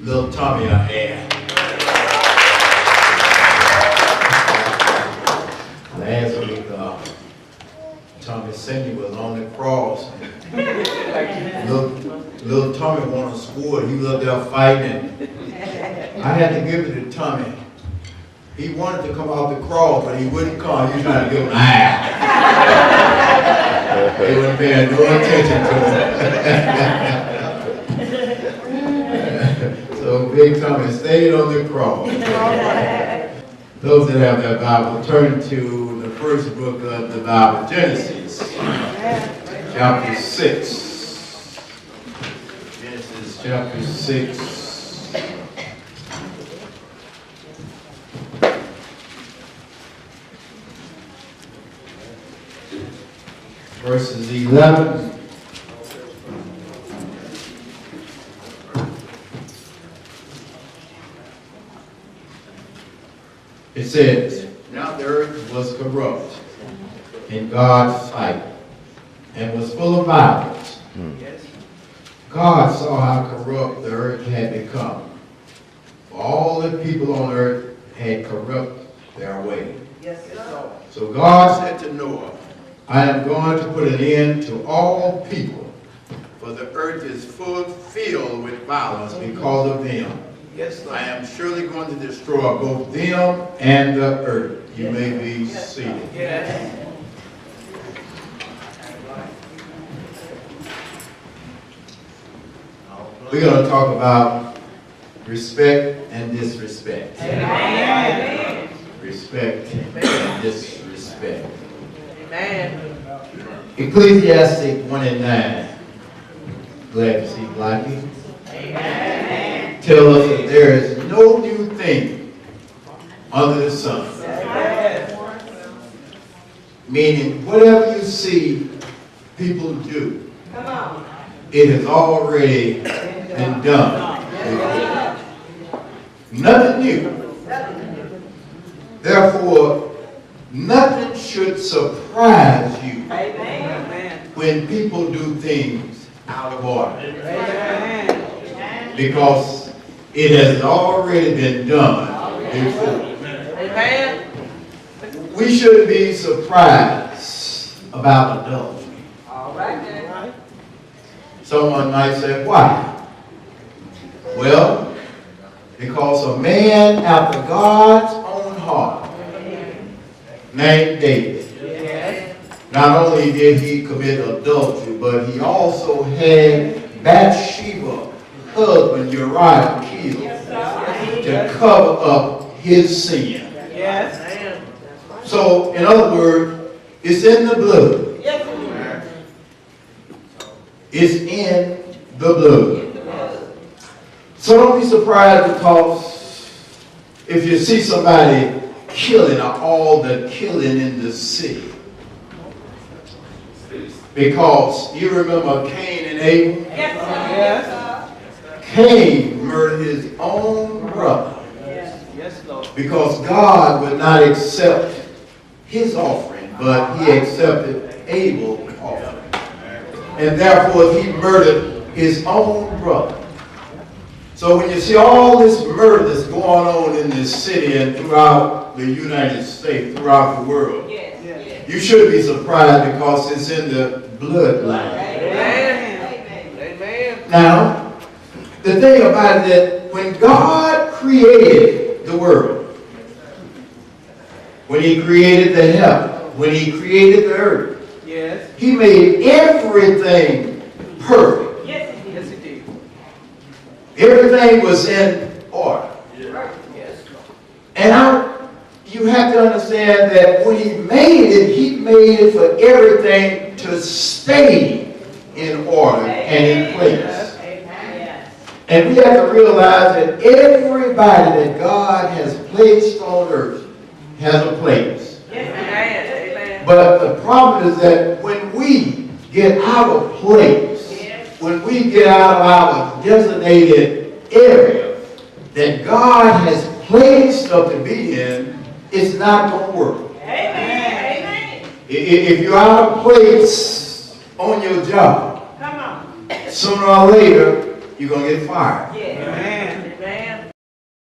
little Tommy a hand. Last week, Tommy Cindy was on the cross. Little Tommy wanted to score. He was up there fighting. I had to give it to Tommy. He wanted to come off the cross, but he wouldn't come. He was trying to give him an eye. They weren't paying no attention to him. So Big Tommy stayed on the cross. Those that have their Bible, turn to the first book of the Bible, Genesis, chapter 6. Genesis chapter 6. Verses 11 it says, now the earth was corrupt in God's sight and was full of violence. God saw how corrupt the earth had become, for all the people on earth had corrupted their way. So God said to Noah, I am going to put an end to all people, for the earth is filled with violence because of them. Yes, I am surely going to destroy both them and the earth. You may be seated. Yes. We're going to talk about respect and disrespect. Amen. Respect and disrespect. Amen. Ecclesiastic 1:9. Glad to see Blackie. Amen. Tell us that there is no new thing under the sun. Amen. Meaning, whatever you see people do, it has already been done. Nothing new. Therefore, nothing should surprise you when people do things out of order. Because it has already been done before. We shouldn't be surprised about adultery. Someone might say, why? Well, because a man after God's own heart, named David, not only did he commit adultery, but he also had Bathsheba, husband Uriah, killed to cover up his sin. So, in other words, it's in the blood. It's in the blood. So don't be surprised because if you see somebody killing or all the killing in the city. Because you remember Cain and Abel? Yes. Cain murdered his own brother. Because God would not accept his offering, but he accepted Abel's offering. And therefore he murdered his own brother. So when you see all this murder that's going on in this city and throughout the United States, throughout the world, you should be surprised because it's in the bloodline. Amen. Now, the thing about it that when God created the world, when he created the heaven, when he created the earth, he made everything perfect. Everything was in order. And you have to understand that when he made it for everything to stay in order and in place. And we have to realize that everybody that God has placed on earth has a place. But the problem is that when we get out of place, when we get out of our designated area that God has placed us to be in, it's not going to work. Amen. If you're out of place on your job, sooner or later, you're going to get fired.